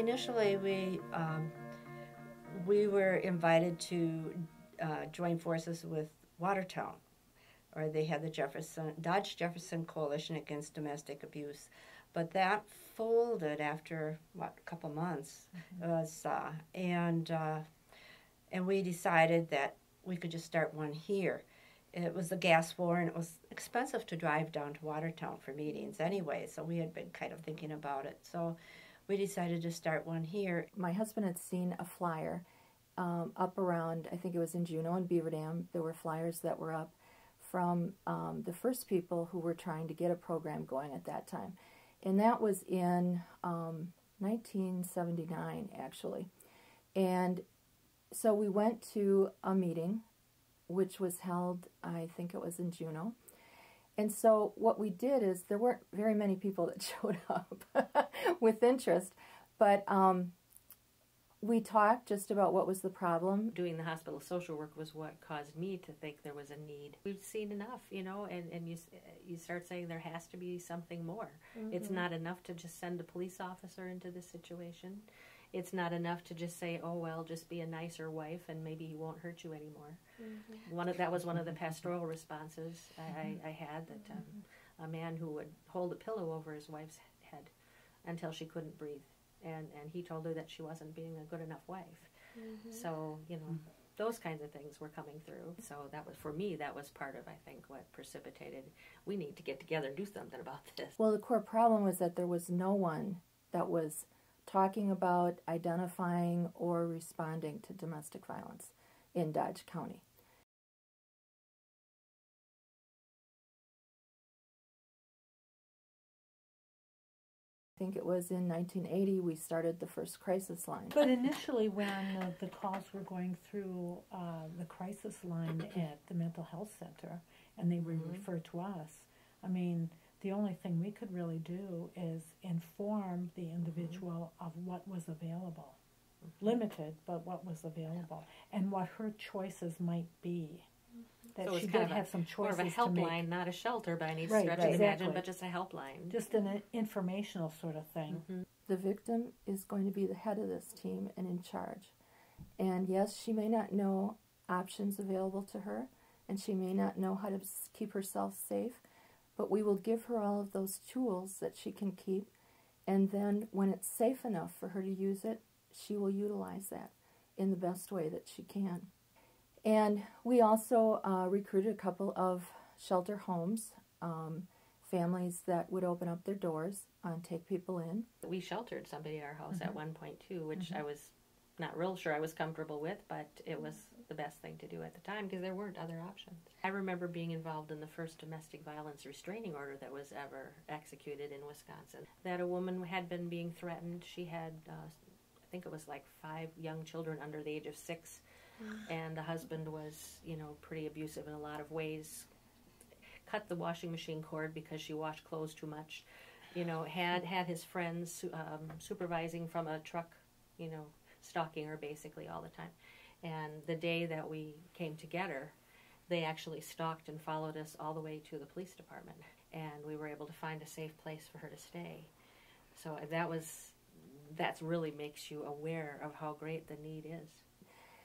initially we were invited to join forces with Watertown, or they had the Dodge Jefferson Coalition Against Domestic Abuse, but that folded after a couple months. It was, and we decided that we could just start one here. It was the gas war, and it was expensive to drive down to Watertown for meetings anyway, so we had been kind of thinking about it. So we decided to start one here. My husband had seen a flyer up around, I think it was in Juneau and Beaver Dam. There were flyers that were up from the first people who were trying to get a program going at that time. And that was in 1979, actually. And so we went to a meeting, which was held, I think it was in Juneau. And so what we did is, there weren't very many people that showed up with interest, but we talked just about what was the problem. Doing the hospital social work was what caused me to think there was a need. We've seen enough, you know, and you start saying there has to be something more. Mm-hmm. It's not enough to just send a police officer into this situation. It's not enough to just say, oh, well, just be a nicer wife and maybe he won't hurt you anymore. Mm-hmm. That was one of the pastoral responses I had, that a man who would hold a pillow over his wife's head until she couldn't breathe. And he told her that she wasn't being a good enough wife. Mm-hmm. So, you know, those kinds of things were coming through. So that was, for me, that was part of, I think, what precipitated, we need to get together and do something about this. Well, the core problem was that there was no one that was talking about, identifying, or responding to domestic violence in Dodge County. I think it was in 1980 we started the first crisis line. But initially, when the calls were going through the crisis line at the mental health center and they were referred to us, I mean, the only thing we could really do is inform the individual of what was available. Limited, but what was available, and what her choices might be. That so she did have some choices more of a helpline, not a shelter by any stretch of the imagination, but just a helpline. Just an informational sort of thing. Mm-hmm. The victim is going to be the head of this team and in charge. And yes, she may not know options available to her, and she may not know how to keep herself safe, but we will give her all of those tools that she can keep, and then when it's safe enough for her to use it, she will utilize that in the best way that she can. And we also recruited a couple of shelter homes, families that would open up their doors and take people in. We sheltered somebody at our house at one point too, which I was not real sure I was comfortable with, but it was the best thing to do at the time because there weren't other options. I remember being involved in the first domestic violence restraining order that was ever executed in Wisconsin. That a woman had been being threatened. She had, I think it was like 5 young children under the age of 6, and the husband was, you know, pretty abusive in a lot of ways. Cut the washing machine cord because she washed clothes too much. You know, had his friends supervising from a truck, you know, stalking her basically all the time. And the day that we came together, they actually stalked and followed us all the way to the police department. And we were able to find a safe place for her to stay. So that really makes you aware of how great the need is.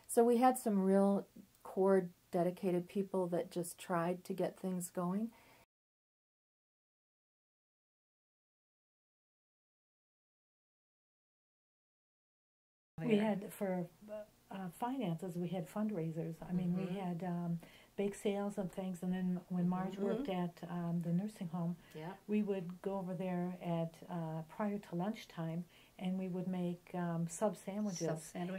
So we had some real core dedicated people that just tried to get things going. We had, for finances, we had fundraisers. I mean, we had bake sales and things, and then when Marge worked at the nursing home, we would go over there at prior to lunchtime, and we would make sub sandwiches. And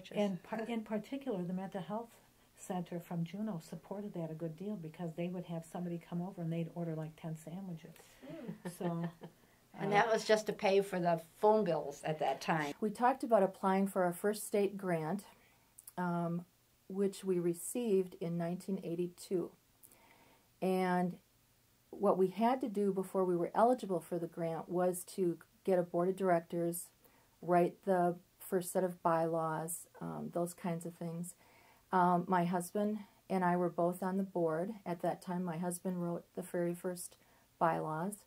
in particular, the mental health center from Juneau supported that a good deal because they would have somebody come over and they'd order like 10 sandwiches. So. And that was just to pay for the phone bills at that time. We talked about applying for our first state grant, which we received in 1982. And what we had to do before we were eligible for the grant was to get a board of directors, write the first set of bylaws, those kinds of things. My husband and I were both on the board. At that time, my husband wrote the very first bylaws.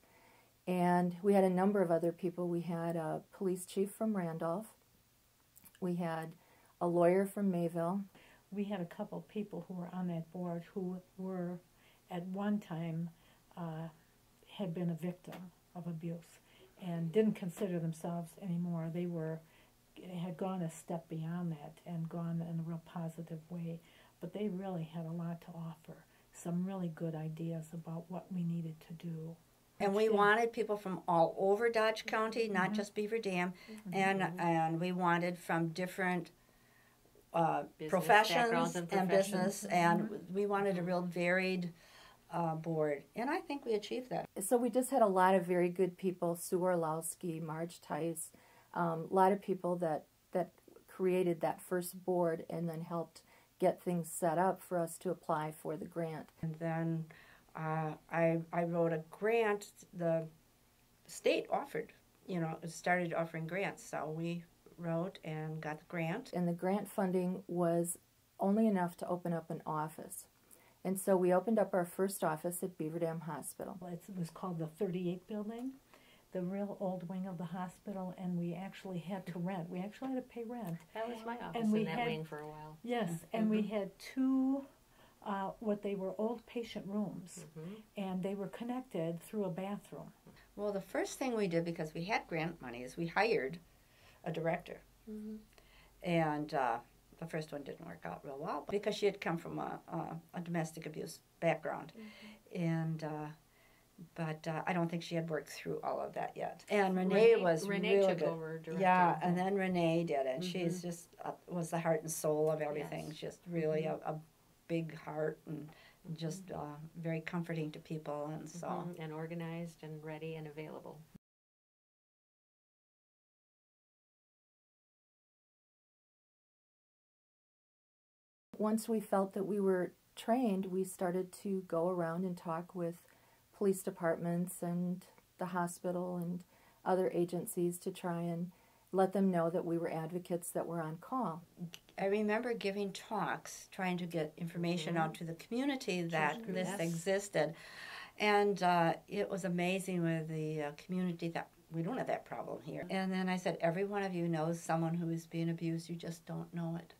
And we had a number of other people. We had a police chief from Randolph, We had a lawyer from Mayville. We had a couple people who were on that board who were, at one time, had been a victim of abuse and didn't consider themselves anymore. They had gone a step beyond that and gone in a real positive way. But they really had a lot to offer, some really good ideas about what we needed to do. And we wanted people from all over Dodge County, not just Beaver Dam, and we wanted from different professions and business, and we wanted a real varied board, and I think we achieved that. So we just had a lot of very good people, Sue Orlowski, Marge Tice, a lot of people that created that first board and then helped get things set up for us to apply for the grant. And then I wrote a grant. The state offered, started offering grants, so we wrote and got the grant. And the grant funding was only enough to open up an office. And so we opened up our first office at Beaver Dam Hospital. It was called the 38 building, the real old wing of the hospital, and we actually had to rent. We actually had to pay rent. That was my office in that wing for a while. Yes, and we had two, what they were old patient rooms, and they were connected through a bathroom. Well, the first thing we did, because we had grant money, is we hired a director. And the first one didn't work out real well because she had come from a domestic abuse background. And but I don't think she had worked through all of that yet. And Renee was really took good. over director. Yeah, and then Renee did it. She's just was the heart and soul of everything. Yes. Just really a big heart and just very comforting to people, and so and organized and ready and available. Once we felt that we were trained, we started to go around and talk with police departments and the hospital and other agencies to try and let them know that we were advocates that were on call. I remember giving talks, trying to get information out to the community that this existed. And it was amazing with the community that we don't have that problem here. And then I said, every one of you knows someone who is being abused, you just don't know it.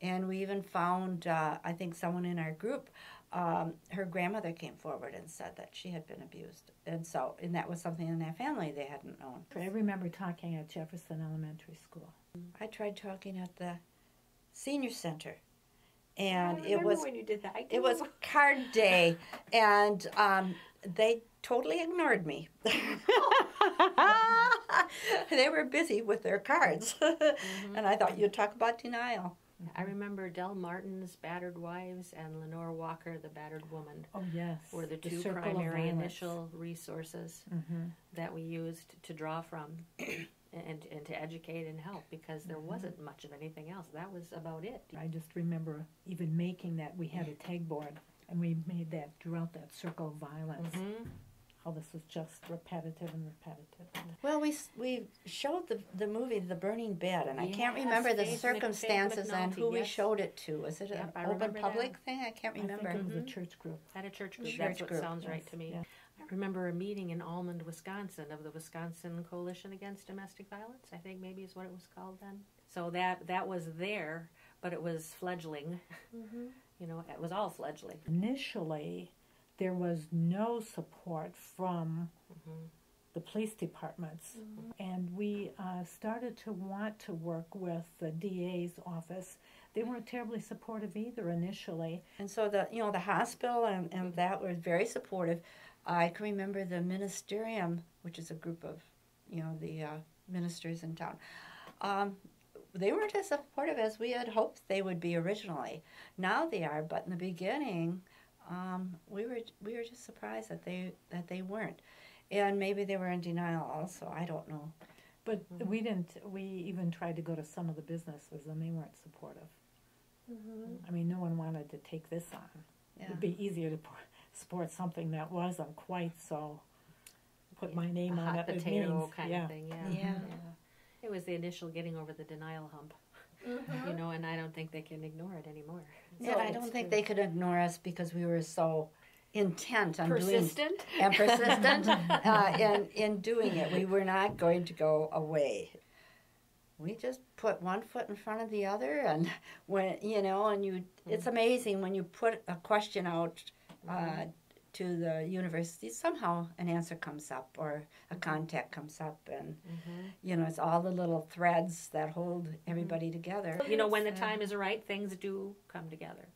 And we even found, I think someone in our group, her grandmother came forward and said that she had been abused. And that was something in their family they hadn't known. I remember talking at Jefferson Elementary School. I tried talking at the senior center. And I remember when you did that. It was card day, and they totally ignored me. They were busy with their cards. And I thought, you'd talk about denial. I remember Del Martin's Battered Wives and Lenore Walker, the Battered Woman. Oh, yes. Were the two primary initial resources that we used to draw from and to educate and help, because there wasn't much of anything else. That was about it. I just remember even making that. We had a tag board, and we made that, drew out that circle of violence. How this was just repetitive and repetitive. Well, we showed the movie The Burning Bed, and I can't remember the circumstances and who we showed it to. Was it an open public thing? I can't remember. I think it was a church group. At a church group. That's what sounds right to me. Yeah. I remember a meeting in Almond, Wisconsin, of the Wisconsin Coalition Against Domestic Violence, I think maybe is what it was called then. So that was there, but it was fledgling. It was all fledgling. Initially, there was no support from the police departments. And we started to want to work with the DA's office. They weren't terribly supportive either initially. And so the hospital and that was very supportive. I can remember the ministerium, which is a group of, the ministers in town. They weren't as supportive as we had hoped they would be originally. Now they are, but in the beginning, we were just surprised that they weren't, and maybe they were in denial also. I don't know, but we didn't. We even tried to go to some of the businesses, and they weren't supportive. I mean, no one wanted to take this on. Yeah. It'd be easier to support something that wasn't quite so. Put my name on it. Potato kind of thing. Yeah. It was the initial getting over the denial hump. And I don't think they can ignore it anymore. Yeah, I don't think they could ignore us because we were so intent on persistent in doing it. We were not going to go away. we just put one foot in front of the other, and when and you, it's amazing when you put a question out to the university, somehow an answer comes up or a contact comes up, and it's all the little threads that hold everybody together. When the time is right, things do come together.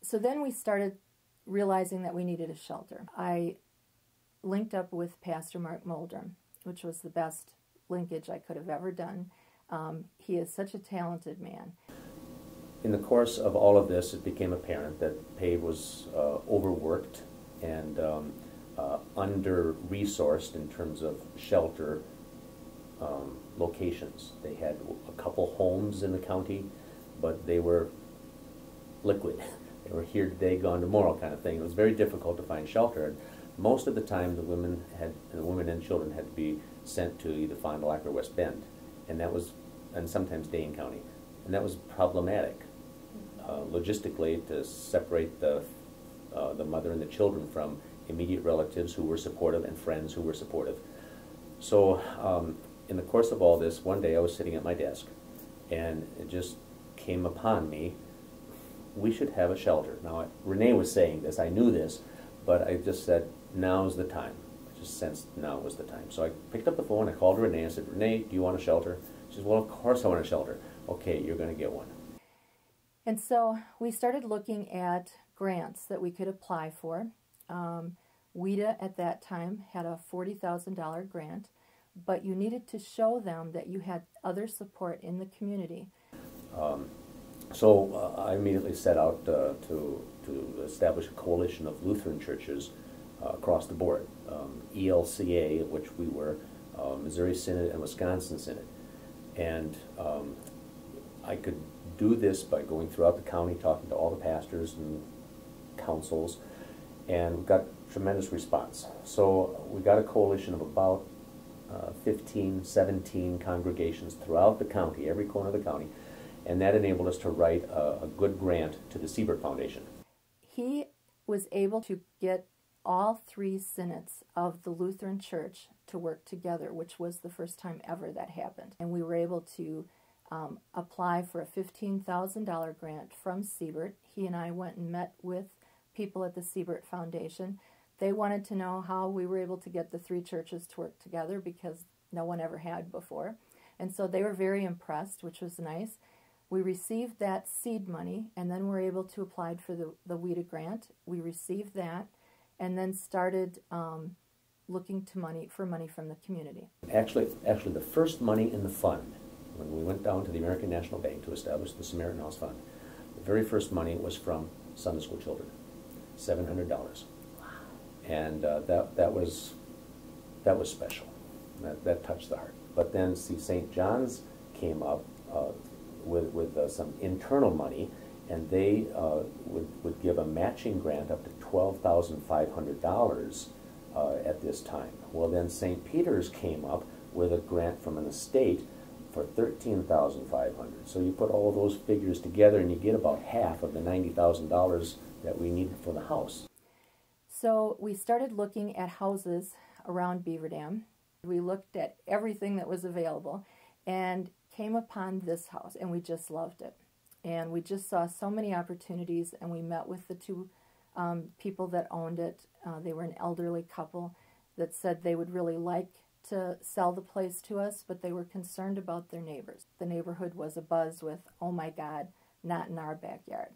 So then we started realizing that we needed a shelter. I linked up with Pastor Mark Muldrum, which was the best linkage I could have ever done. He is such a talented man. In the course of all of this, it became apparent that PAVE was overworked and under-resourced in terms of shelter locations. They had a couple homes in the county, but they were liquid. They were here today, gone tomorrow kind of thing. It was very difficult to find shelter. And most of the time, the women and children had to be sent to either Fond du Lac or West Bend, and sometimes Dane County, and that was problematic logistically to separate the mother and the children from immediate relatives who were supportive and friends who were supportive. So in the course of all this, one day I was sitting at my desk, and it just came upon me, we should have a shelter. Now, Renee was saying this, I knew this, but I just said, now's the time. I just sensed now was the time. So I picked up the phone, I called Renee, and said, Renee, do you want a shelter? She said, well, of course I want a shelter. Okay, you're going to get one. And so we started looking at grants that we could apply for. WIDA at that time had a $40,000 grant, but you needed to show them that you had other support in the community. So I immediately set out to establish a coalition of Lutheran churches across the board, ELCA, of which we were, Missouri Synod and Wisconsin Synod. And I could do this by going throughout the county, talking to all the pastors and councils, and got tremendous response. So we got a coalition of about 15, 17 congregations throughout the county, every corner of the county, and that enabled us to write a good grant to the Siebert Foundation. He was able to get all 3 synods of the Lutheran Church to work together, which was the first time ever that happened. And we were able to apply for a $15,000 grant from Siebert. He and I went and met with people at the Siebert Foundation. They wanted to know how we were able to get the 3 churches to work together because no one ever had before. And so they were very impressed, which was nice. We received that seed money, and then were able to apply for the WIDA grant. We received that, and then started looking to money from the community. Actually, the first money in the fund, when we went down to the American National Bank to establish the Samaritan House Fund, the very first money was from Sunday school children, $700. Wow. And that was special. That touched the heart. But then, see, St. John's came up with some internal money, and they would give a matching grant up to $12,500 at this time. Well, then St. Peter's came up with a grant from an estate for $13,500. So you put all those figures together, and you get about half of the $90,000 that we needed for the house. So we started looking at houses around Beaver Dam. We looked at everything that was available, and came upon this house, and we just loved it. And we just saw so many opportunities, and we met with the 2 people that owned it. They were an elderly couple that said they would really like to sell the place to us, but they were concerned about their neighbors. The neighborhood was abuzz with, oh my God, not in our backyard,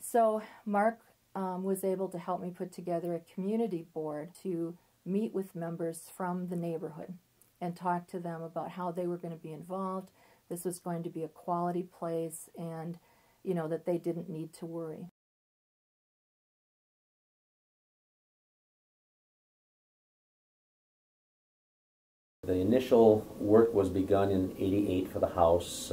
So Mark was able to help me put together a community board to meet with members from the neighborhood and talk to them about how they were going to be involved. This was going to be a quality place, and that they didn't need to worry. The initial work was begun in '88 for the house.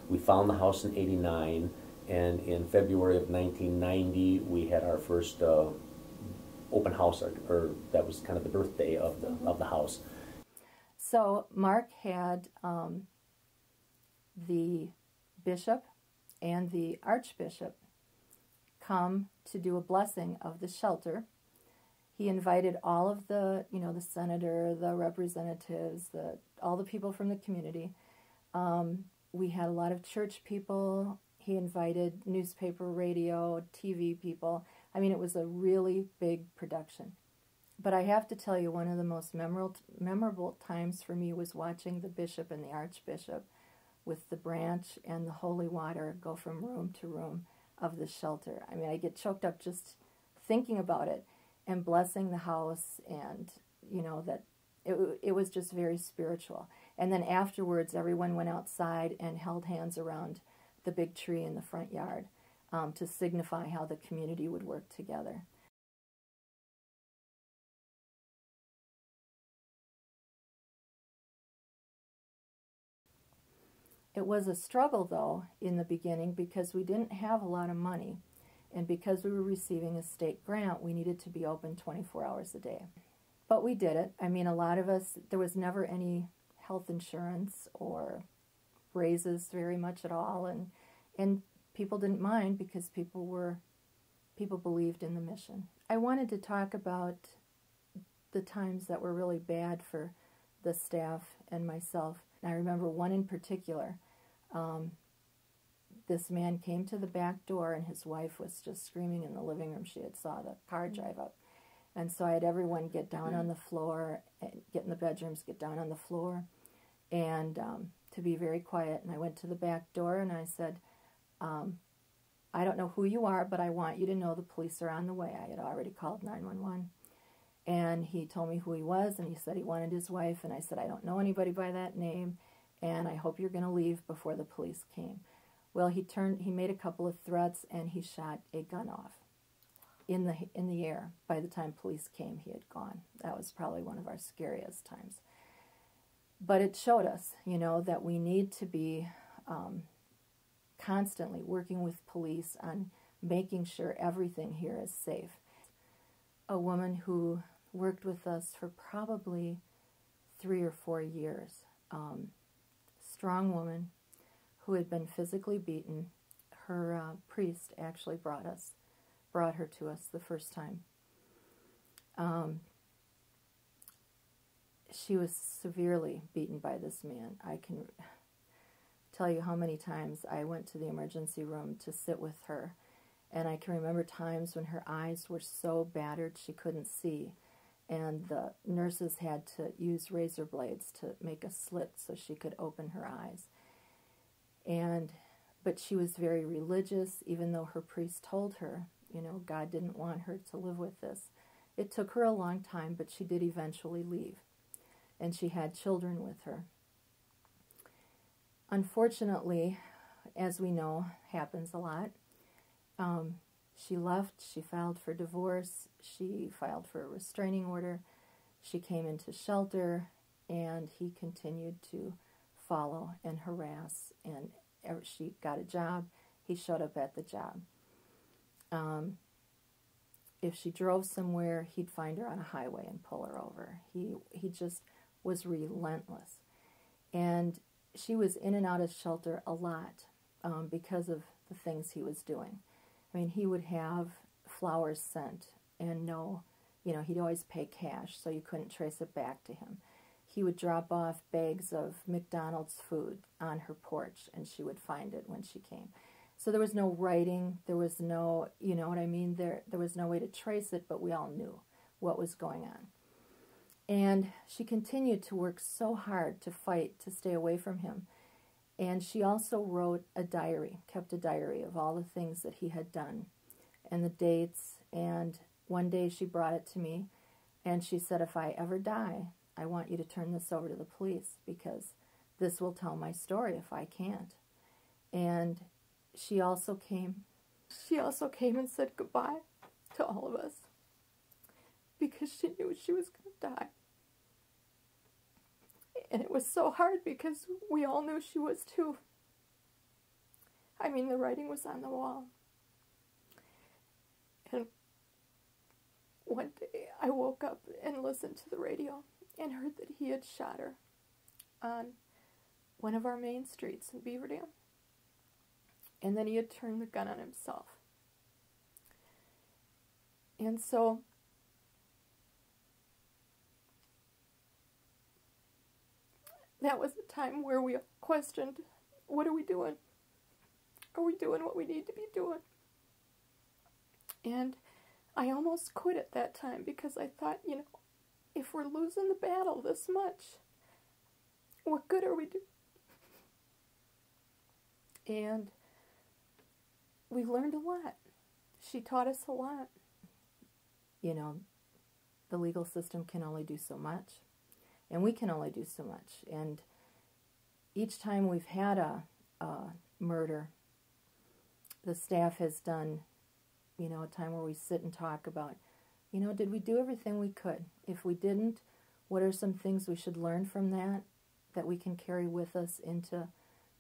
We found the house in '89, and in February of 1990 we had our first open house, or that was kind of the birthday of the house. So Mark had the bishop and the archbishop come to do a blessing of the shelter. He invited all of the, the senator, the representatives, all the people from the community. We had a lot of church people. He invited newspaper, radio, TV people. I mean, it was a really big production. But I have to tell you, one of the most memorable times for me was watching the bishop and the archbishop with the branch and the holy water go from room to room of the shelter. I mean, I get choked up just thinking about it, and blessing the house, and, that it was just very spiritual. And then afterwards, everyone went outside and held hands around the big tree in the front yard to signify how the community would work together. It was a struggle, though, in the beginning, because we didn't have a lot of money. And because we were receiving a state grant, we needed to be open 24 hours a day. But we did it. I mean, a lot of us, there was never any health insurance or raises very much at all. And people didn't mind, because people believed in the mission. I wanted to talk about the times that were really bad for the staff and myself. And I remember one in particular. This man came to the back door, and his wife was just screaming in the living room. She had saw the car drive up. And so I had everyone get down on the floor, get in the bedrooms, get down on the floor, and to be very quiet. And I went to the back door, and I said, I don't know who you are, but I want you to know the police are on the way. I had already called 911. And he told me who he was, and he said he wanted his wife. And I said, I don't know anybody by that name, and I hope you're going to leave before the police came. Well, he made a couple of threats, and he shot a gun off in the air. By the time police came, he had gone. That was probably one of our scariest times. But it showed us, that we need to be constantly working with police on making sure everything here is safe. A woman who worked with us for probably 3 or 4 years, strong woman who had been physically beaten. Her priest actually brought her to us the first time. She was severely beaten by this man. I can tell you how many times I went to the emergency room to sit with her, and I can remember times when her eyes were so battered she couldn't see, and the nurses had to use razor blades to make a slit so she could open her eyes. But she was very religious, even though her priest told her, God didn't want her to live with this. It took her a long time, but she did eventually leave. And she had children with her. Unfortunately, as we know, happens a lot, she left, she filed for divorce, she filed for a restraining order, she came into shelter, and he continued to follow and harass, and she got a job, he showed up at the job. If she drove somewhere, he'd find her on a highway and pull her over. He just was relentless. And she was in and out of shelter a lot because of the things he was doing. I mean, he would have flowers sent and he'd always pay cash, so you couldn't trace it back to him. He would drop off bags of McDonald's food on her porch, and she would find it when she came. So there was no writing, there was no, there was no way to trace it, but we all knew what was going on. And she continued to work so hard to fight to stay away from him. And she also wrote a diary, kept a diary of all the things that he had done and the dates. And one day she brought it to me, and she said, if I ever die, I want you to turn this over to the police, because this will tell my story if I can't. And she also came and said goodbye to all of us, because she knew she was going to die. And it was so hard, because we all knew she was too. I mean, the writing was on the wall. And one day I woke up and listened to the radio and heard that he had shot her on one of our main streets in Beaverdam. And then he had turned the gun on himself. And so that was a time where we questioned, what are we doing? Are we doing what we need to be doing? And I almost quit at that time because I thought, you know, if we're losing the battle this much, what good are we doing? And we learned a lot. She taught us a lot. You know, the legal system can only do so much, and we can only do so much. And each time we've had a murder, the staff has done, you know, a time where we sit and talk about, you know, did we do everything we could? If we didn't, what are some things we should learn from that we can carry with us into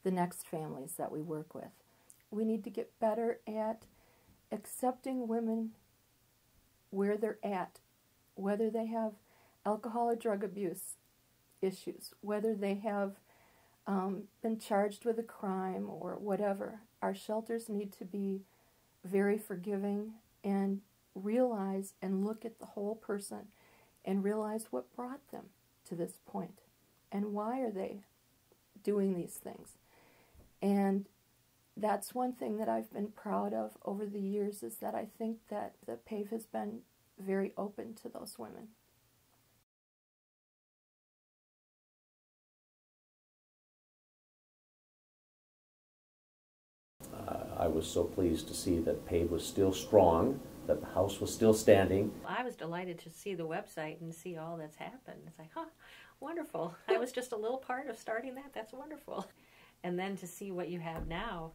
the next families that we work with? We need to get better at accepting women where they're at, whether they have alcohol or drug abuse issues, whether they have been charged with a crime or whatever. Our shelters need to be very forgiving and realize and look at the whole person and realize what brought them to this point and why are they doing these things. And that's one thing that I've been proud of over the years, is that I think that the PAVE has been very open to those women. I was so pleased to see that PAVE was still strong, that the house was still standing. I was delighted to see the website and see all that's happened. It's like, huh, wonderful. I was just a little part of starting that. That's wonderful. And then to see what you have now.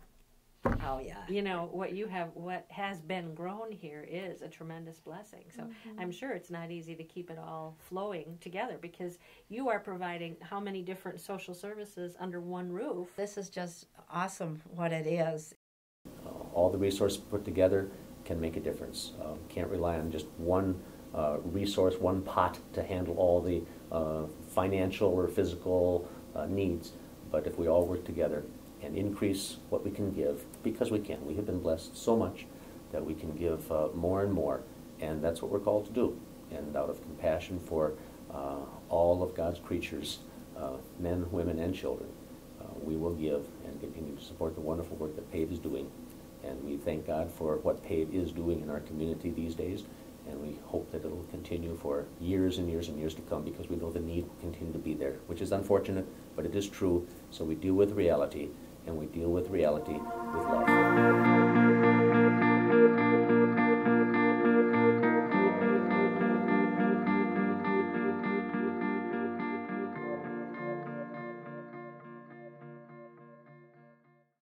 Oh, yeah. You know, what you have, what has been grown here is a tremendous blessing. So I'm sure it's not easy to keep it all flowing together, because you are providing how many different social services under one roof. This is just awesome what it is. All the resources put together can make a difference. Can't rely on just one resource, one pot to handle all the financial or physical needs. But if we all work together and increase what we can give, because we can. We have been blessed so much that we can give more and more, and that's what we're called to do. And out of compassion for all of God's creatures, men, women, and children, we will give and continue to support the wonderful work that PAVE is doing. And we thank God for what PAVE is doing in our community these days, and we hope that it will continue for years and years and years to come, because we know the need will continue to be there, which is unfortunate, but it is true. So we deal with reality, and we deal with reality with love.